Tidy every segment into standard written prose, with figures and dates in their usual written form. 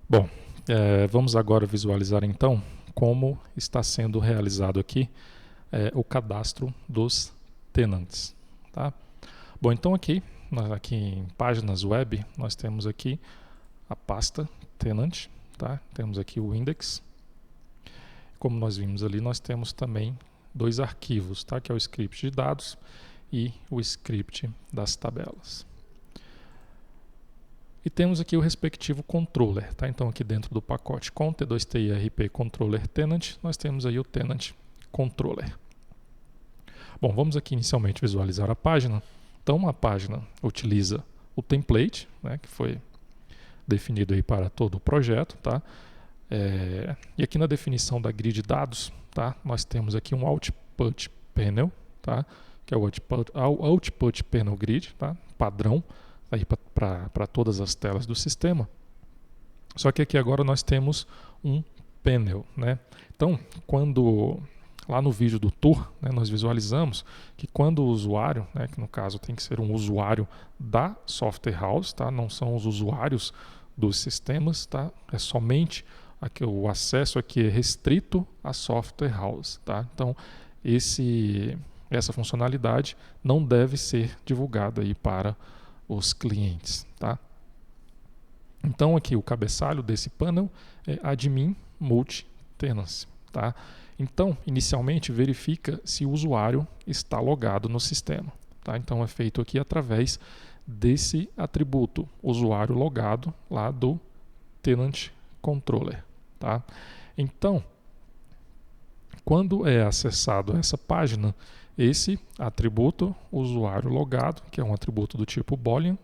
Bom, vamos agora visualizar então como está sendo realizado aqui o cadastro dos tenants, tá? Bom, então aqui em páginas web, nós temos aqui a pasta tenant, tá? Temos aqui o index. Como nós vimos ali, nós temos também dois arquivos, tá? Que é o script de dados e o script das tabelas. E temos aqui o respectivo controller, tá? Então aqui dentro do pacote com T2TIRP controller tenant, nós temos aí o tenant controller. Bom, vamos aqui inicialmente visualizar a página. Então a página utiliza o template, né, que foi definido aí para todo o projeto, tá? E aqui na definição da grid dados, tá? Nós temos aqui um output panel, tá? Que é o output panel grid, tá? Padrão para todas as telas do sistema. Só que aqui agora nós temos um panel, né? Então, quando lá no vídeo do tour, né, nós visualizamos que quando o usuário, né, que no caso tem que ser um usuário da software house, tá? Não são os usuários dos sistemas, tá? É somente aqui, o acesso aqui é restrito à software house, tá? Então, essa funcionalidade não deve ser divulgada aí para os clientes, tá? Então aqui o cabeçalho desse panel é admin multi-tenancy, tá? Então, inicialmente verifica se o usuário está logado no sistema, tá? Então é feito aqui através desse atributo usuário logado lá do tenant controller, tá? Então, quando é acessado essa página, esse atributo usuário logado, que é um atributo do tipo boolean,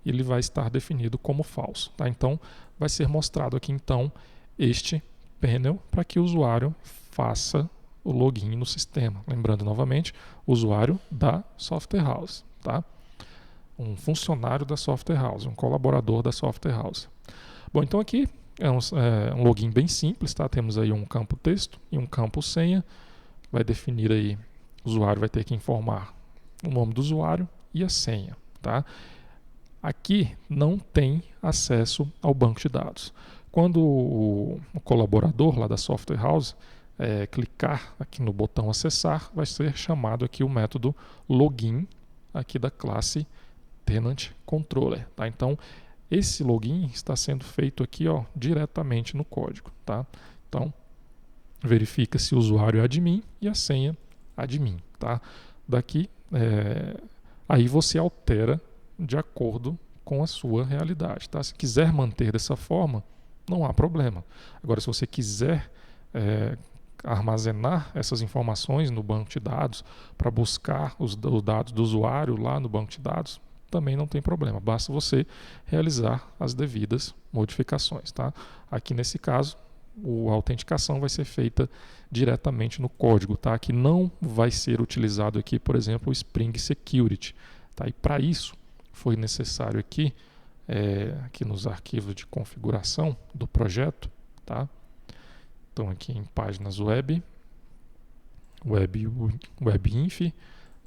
ele vai estar definido como falso, tá? Então vai ser mostrado aqui então este panel para que o usuário faça o login no sistema. Lembrando novamente, usuário da software house, tá? Um funcionário da software house, um colaborador da software house. Bom, então aqui é um login bem simples, tá? Temos aí um campo texto e um campo senha. Vai definir aí, o usuário vai ter que informar o nome do usuário e a senha, tá? Aqui não tem acesso ao banco de dados. Quando o colaborador lá da software house clicar aqui no botão acessar, vai ser chamado aqui o método login aqui da classe tenant controller, tá? Então esse login está sendo feito aqui, ó, diretamente no código, tá? Então verifica se o usuário é admin e a senha admin, tá? Daqui aí você altera de acordo com a sua realidade, tá? Se quiser manter dessa forma, não há problema. Agora, se você quiser armazenar essas informações no banco de dados para buscar os dados do usuário lá no banco de dados, também não tem problema. Basta você realizar as devidas modificações, tá? Aqui nesse caso, a autenticação vai ser feita diretamente no código, tá? Que não vai ser utilizado aqui, por exemplo, o Spring Security, tá? E para isso foi necessário aqui nos arquivos de configuração do projeto, tá? Então aqui em páginas web inf,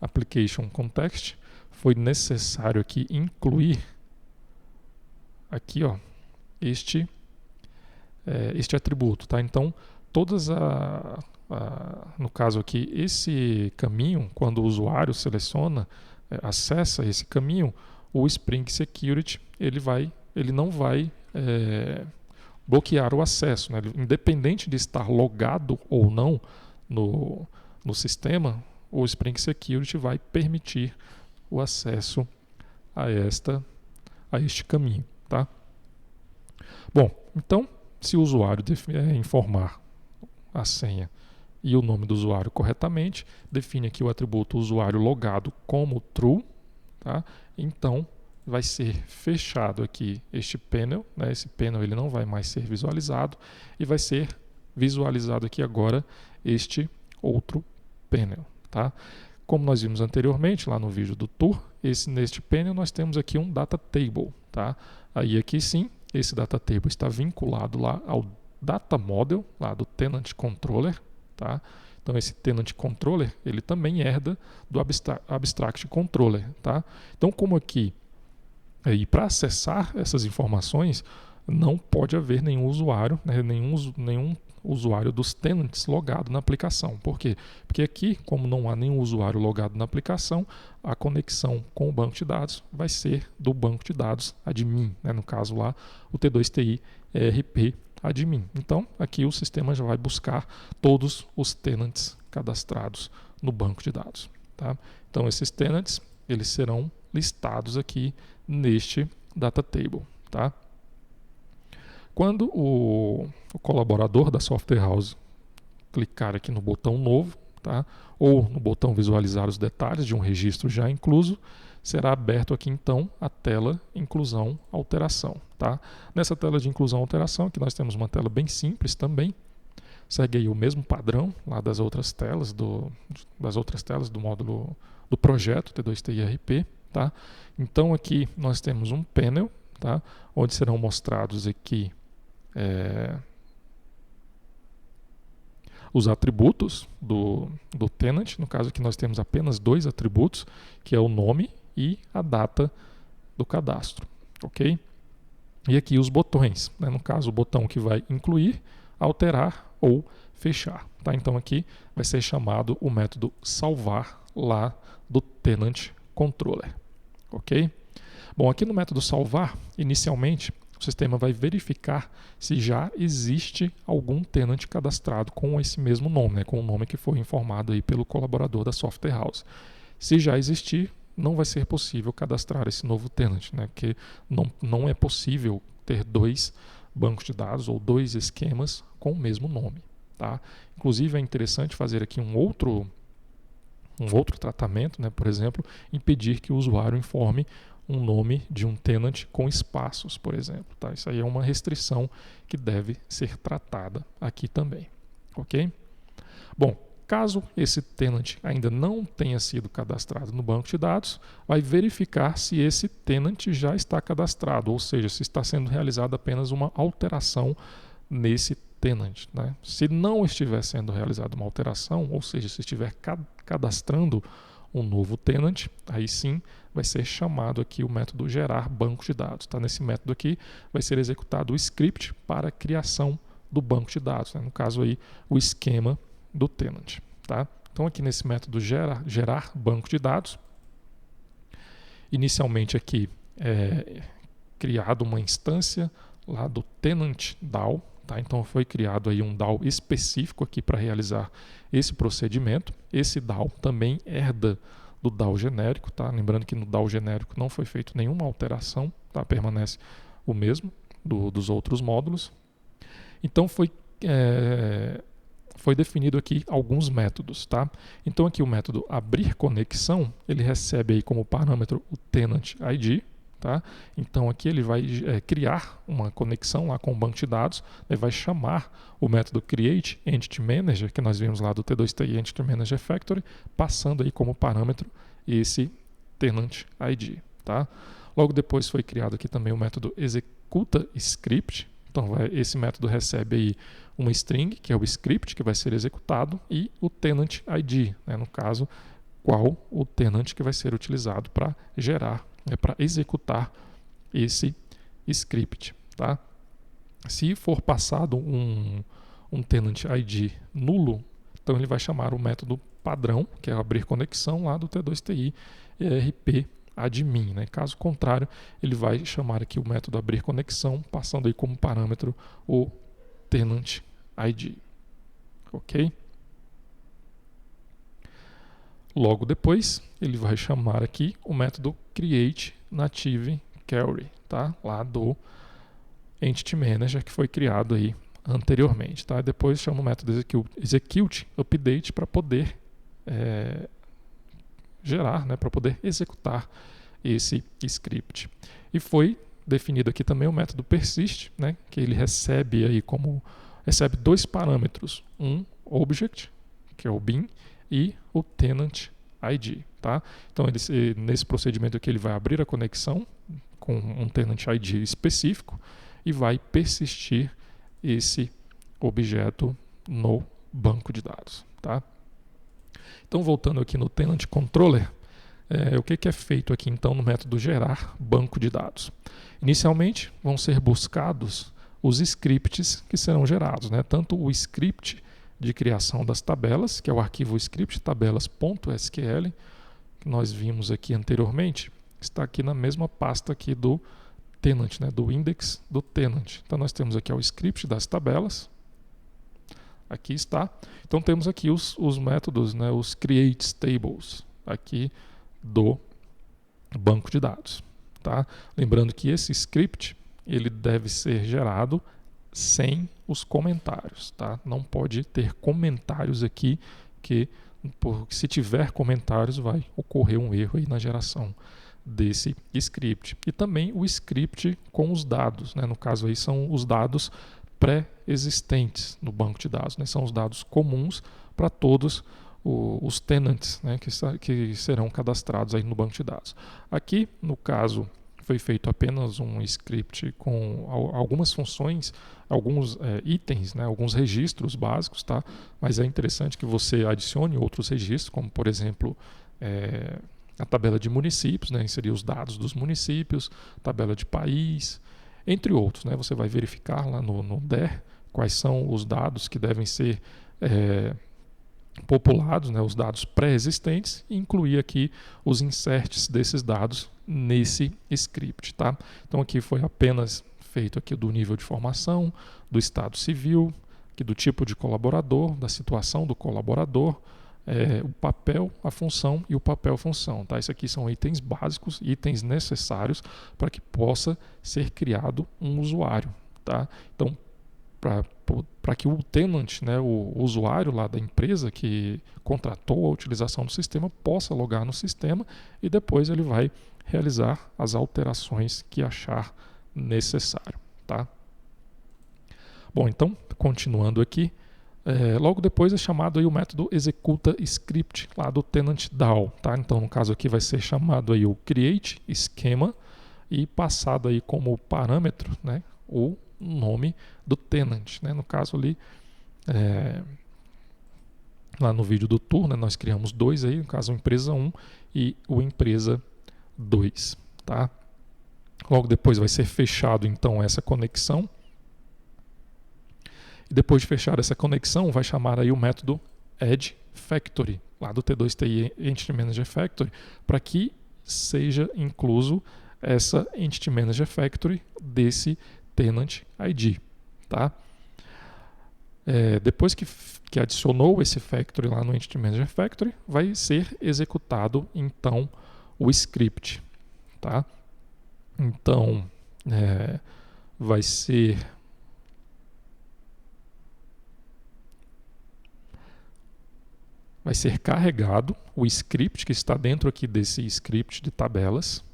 application context, foi necessário aqui incluir aqui, ó, este atributo, tá? Então no caso aqui, esse caminho, quando o usuário seleciona, acessa esse caminho, o Spring Security ele não vai bloquear o acesso, né? Independente de estar logado ou não no sistema, o Spring Security vai permitir o acesso a este caminho, tá? Bom, então se o usuário informar a senha e o nome do usuário corretamente, define aqui o atributo usuário logado como true, tá? Então vai ser fechado aqui este panel, né? Esse panel ele não vai mais ser visualizado e vai ser visualizado aqui agora este outro panel, tá? Como nós vimos anteriormente lá no vídeo do tour, neste panel nós temos aqui um data table, tá? Aí aqui sim, esse data table está vinculado lá ao data model lá do tenant controller, tá? Então esse tenant controller ele também herda do abstract controller, tá? Então como aqui para acessar essas informações não pode haver nenhum usuário, né, nenhum usuário dos tenants logado na aplicação. Por quê? Porque aqui, como não há nenhum usuário logado na aplicação, a conexão com o banco de dados vai ser do banco de dados admin, né, no caso lá, o T2TI ERP admin. Então, aqui o sistema já vai buscar todos os tenants cadastrados no banco de dados. Tá? Então, esses tenants, eles serão listados aqui neste data table. Tá? Quando o colaborador da software house clicar aqui no botão novo, tá? Ou no botão visualizar os detalhes de um registro já incluso, será aberto aqui então a tela inclusão alteração. Tá? Nessa tela de inclusão alteração, aqui nós temos uma tela bem simples também, segue aí o mesmo padrão lá das outras telas do módulo do projeto T2TI ERP. Tá? Então aqui nós temos um panel, tá? Onde serão mostrados aqui os atributos do tenant. No caso aqui nós temos apenas 2 atributos, que é o nome e a data do cadastro, ok? E aqui os botões, né? No caso o botão que vai incluir, alterar ou fechar, tá? Então aqui vai ser chamado o método salvar lá do tenant controller, ok? Bom, aqui no método salvar, inicialmente o sistema vai verificar se já existe algum tenant cadastrado com esse mesmo nome, né, com o nome que foi informado aí pelo colaborador da software house. Se já existir, não vai ser possível cadastrar esse novo tenant, né, porque não é possível ter 2 bancos de dados ou 2 esquemas com o mesmo nome. Tá? Inclusive é interessante fazer aqui um outro tratamento, né, por exemplo, impedir que o usuário informe um nome de um tenant com espaços, por exemplo. Tá? Isso aí é uma restrição que deve ser tratada aqui também. Ok? Bom, caso esse tenant ainda não tenha sido cadastrado no banco de dados, vai verificar se esse tenant já está cadastrado, ou seja, se está sendo realizada apenas uma alteração nesse tenant. Né? Se não estiver sendo realizada uma alteração, ou seja, se estiver cadastrando um novo tenant, aí sim vai ser chamado aqui o método gerar banco de dados. Tá? Nesse método aqui vai ser executado o script para a criação do banco de dados, né? No caso aí o esquema do tenant. Tá? Então aqui nesse método gerar banco de dados, inicialmente aqui é criado uma instância lá do tenant DAO. Tá? Então foi criado aí um DAO específico aqui para realizar esse procedimento. Esse DAO também herda do DAO genérico. Tá? Lembrando que no DAO genérico não foi feita nenhuma alteração, tá? Permanece o mesmo dos outros módulos. Então foi definido aqui alguns métodos. Tá? Então aqui o método abrir conexão, ele recebe aí como parâmetro o tenant ID. Tá? Então aqui ele vai criar uma conexão lá com o banco de dados, ele vai chamar o método create entity manager, que nós vimos lá do T2TI Entity Manager Factory, passando aí como parâmetro esse tenant ID. Tá? Logo depois foi criado aqui também o método executa script. Então esse método recebe aí uma string, que é o script que vai ser executado, e o tenant ID, né? No caso, qual o tenant que vai ser utilizado para gerar, para executar esse script. Tá? Se for passado um tenant ID nulo, então ele vai chamar o método padrão, que é abrir conexão lá do T2TI ERP admin. Né? Caso contrário, ele vai chamar aqui o método abrir conexão, passando aí como parâmetro o tenant ID. Ok? Logo depois, ele vai chamar aqui o método create native query, tá? Lá do Entity Manager que foi criado aí anteriormente. Tá? Depois chama o método execute update para poder gerar, né? Para poder executar esse script. E foi definido aqui também o método persist, né? Que ele recebe aí recebe 2 parâmetros, um object, que é o bin, e o tenant ID. Tá? Então nesse procedimento aqui ele vai abrir a conexão com um tenant ID específico e vai persistir esse objeto no banco de dados. Tá? Então voltando aqui no tenant controller, O que é feito aqui então no método gerar banco de dados? Inicialmente vão ser buscados os scripts que serão gerados, né? Tanto o script de criação das tabelas, que é o arquivo script tabelas.sql, que nós vimos aqui anteriormente, está aqui na mesma pasta aqui do tenant, né? Do index do tenant. Então nós temos aqui o script das tabelas, aqui está. Então temos aqui os métodos, né? Os create tables aqui do banco de dados, tá? Lembrando que esse script ele deve ser gerado sem os comentários, tá? Não pode ter comentários aqui, que se tiver comentários vai ocorrer um erro aí na geração desse script. E também o script com os dados, né? No caso aí são os dados pré-existentes no banco de dados, né? São os dados comuns para todos os tenants, né, que serão cadastrados aí no banco de dados. Aqui, no caso, foi feito apenas um script com algumas funções, alguns itens, né, alguns registros básicos, tá? Mas é interessante que você adicione outros registros, como por exemplo a tabela de municípios, né, inserir os dados dos municípios, tabela de país, entre outros, né? Você vai verificar lá no DER quais são os dados que devem ser populados, né, os dados pré-existentes, e incluir aqui os inserts desses dados nesse script, tá? Então aqui foi apenas feito aqui do nível de formação, do estado civil, aqui do tipo de colaborador, da situação do colaborador, o papel, a função e o papel-função, tá? Isso aqui são itens básicos, itens necessários para que possa ser criado um usuário, tá? Então, para que o tenant, né, o usuário lá da empresa que contratou a utilização do sistema, possa logar no sistema e depois ele vai realizar as alterações que achar necessário, tá? Bom, então, continuando aqui, logo depois é chamado aí o método executa script lá do tenant DAO, tá? Então, no caso aqui vai ser chamado aí o create esquema e passado aí como parâmetro, né, o nome do tenant, né? No caso ali, lá no vídeo do tour, né, nós criamos dois aí, no caso o empresa 1 e o empresa 2, tá? Logo depois vai ser fechado então essa conexão. E depois de fechar essa conexão, vai chamar aí o método add factory, lá do T2TI Entity Manager Factory, para que seja incluso essa Entity Manager Factory desse Tenant ID, tá? Depois que adicionou esse factory lá no Entity Manager Factory, vai ser executado então o script, tá? Então vai ser carregado o script que está dentro aqui desse script de tabelas.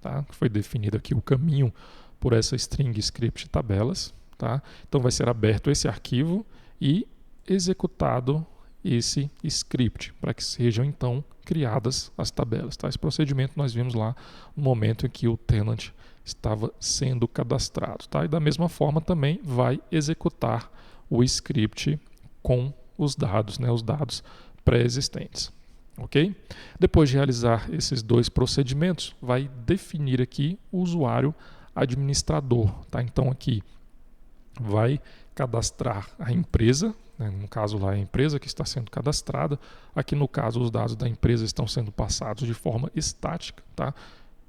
Tá? Foi definido aqui o caminho por essa string script tabelas. Tá? Então vai ser aberto esse arquivo e executado esse script para que sejam então criadas as tabelas. Tá? Esse procedimento nós vimos lá no momento em que o tenant estava sendo cadastrado. Tá? E da mesma forma também vai executar o script com os dados, né? Os dados pré-existentes. Ok? Depois de realizar esses dois procedimentos, vai definir aqui o usuário administrador. Tá? Então aqui vai cadastrar a empresa, né? No caso lá a empresa que está sendo cadastrada. Aqui no caso os dados da empresa estão sendo passados de forma estática. Tá?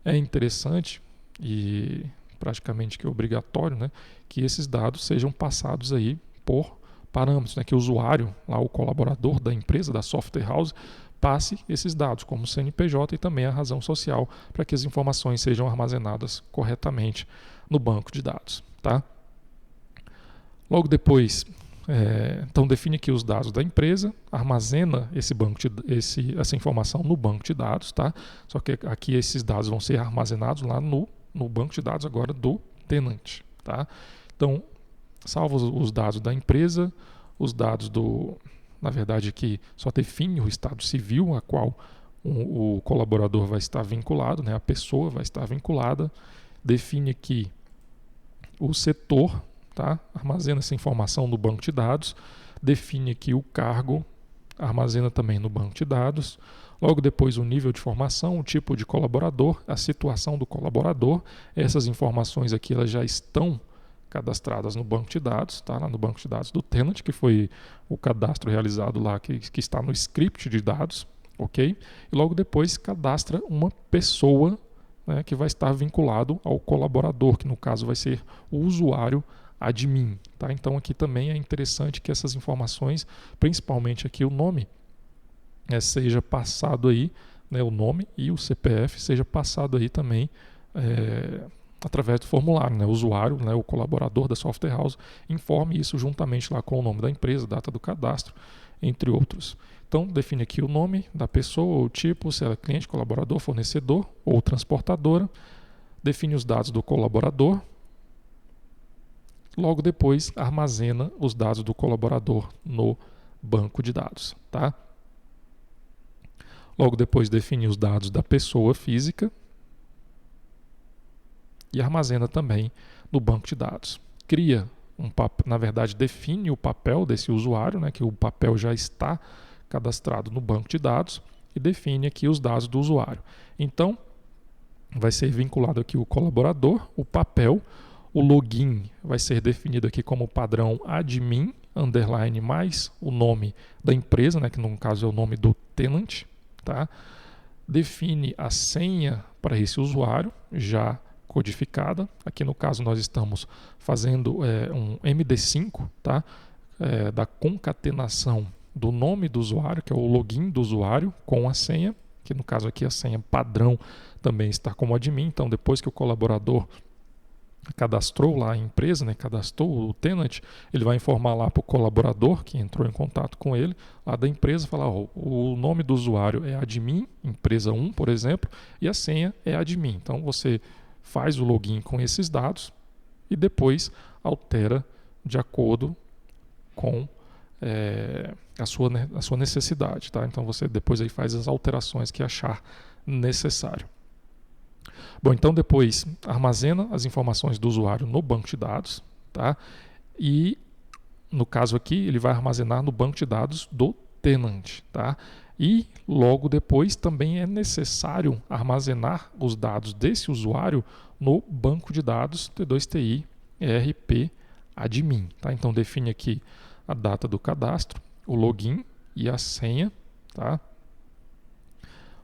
É interessante e praticamente que é obrigatório, né, que esses dados sejam passados aí por parâmetros, né, que o usuário, lá o colaborador da empresa, da software house, passe esses dados, como o CNPJ e também a razão social, para que as informações sejam armazenadas corretamente no banco de dados. Tá? Logo depois, então define aqui os dados da empresa, armazena essa informação no banco de dados, tá? Só que aqui esses dados vão ser armazenados lá no banco de dados agora do tenant. Tá? Então, salvo os dados da empresa, os dados na verdade que só define o estado civil a qual o colaborador vai estar vinculado, né? A pessoa vai estar vinculada, define aqui o setor, tá? Armazena essa informação no banco de dados, define aqui o cargo, armazena também no banco de dados. Logo depois o nível de formação, o tipo de colaborador, a situação do colaborador. Essas informações aqui elas já estão cadastradas no banco de dados, tá? Lá no banco de dados do tenant, que foi o cadastro realizado lá, que está no script de dados, ok? E logo depois cadastra uma pessoa, né, que vai estar vinculado ao colaborador, que no caso vai ser o usuário admin, tá? Então aqui também é interessante que essas informações, principalmente aqui o nome, seja passado aí, né, o nome e o CPF seja passado aí também através do formulário, né? O usuário, né, o colaborador da software house, informe isso juntamente lá com o nome da empresa, data do cadastro, entre outros. Então, define aqui o nome da pessoa, o tipo, se ela é cliente, colaborador, fornecedor ou transportadora. Define os dados do colaborador. Logo depois, armazena os dados do colaborador no banco de dados, tá? Logo depois, define os dados da pessoa física e armazena também no banco de dados. Cria na verdade, define o papel desse usuário, né, que o papel já está cadastrado no banco de dados, e define aqui os dados do usuário. Então, vai ser vinculado aqui o colaborador, o papel, o login vai ser definido aqui como padrão admin, underline, mais o nome da empresa, né, que no caso é o nome do tenant, tá? Define a senha para esse usuário, já codificada. Aqui no caso nós estamos fazendo um MD5, tá? Da concatenação do nome do usuário, que é o login do usuário, com a senha, que no caso aqui a senha padrão também está como admin. Então depois que o colaborador cadastrou lá a empresa, né, cadastrou o tenant, ele vai informar lá para o colaborador que entrou em contato com ele, lá da empresa, falar, o nome do usuário é admin, empresa 1, por exemplo, e a senha é admin. Então você faz o login com esses dados e depois altera de acordo com a sua necessidade, tá? Então você depois aí faz as alterações que achar necessário. Bom, então depois armazena as informações do usuário no banco de dados, tá? E no caso aqui ele vai armazenar no banco de dados do tenant, tá? E logo depois também é necessário armazenar os dados desse usuário no banco de dados T2TI ERP admin, tá? Então define aqui a data do cadastro, o login e a senha, tá?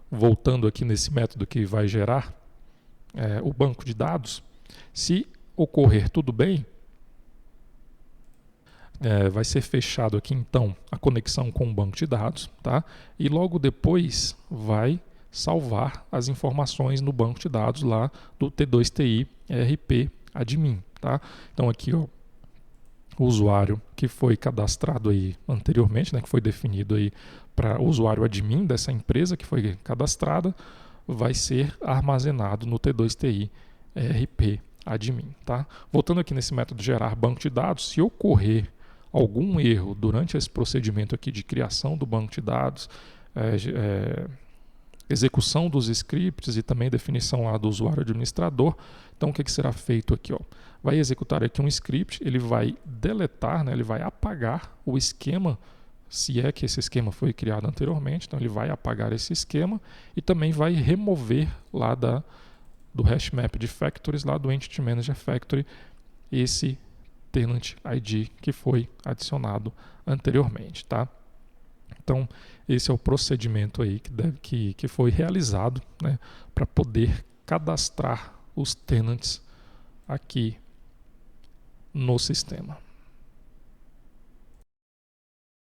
Voltando aqui nesse método que vai gerar o banco de dados, se ocorrer tudo bem, vai ser fechado aqui então a conexão com o banco de dados, tá? E logo depois vai salvar as informações no banco de dados lá do T2TI ERP admin, tá? Então aqui, ó, o usuário que foi cadastrado aí anteriormente, né, que foi definido aí para o usuário admin dessa empresa que foi cadastrada, vai ser armazenado no T2TI ERP admin, tá? Voltando aqui nesse método de gerar banco de dados, se ocorrer algum erro durante esse procedimento aqui de criação do banco de dados, execução dos scripts e também definição lá do usuário administrador, então o que será feito aqui? Ó? Vai executar aqui um script, ele vai deletar, né, ele vai apagar o esquema, se é que esse esquema foi criado anteriormente, então ele vai apagar esse esquema e também vai remover lá do hash map de factories, lá do Entity Manager Factory, esse tenant ID que foi adicionado anteriormente, tá? Então, esse é o procedimento aí que foi realizado, né, para poder cadastrar os tenants aqui no sistema.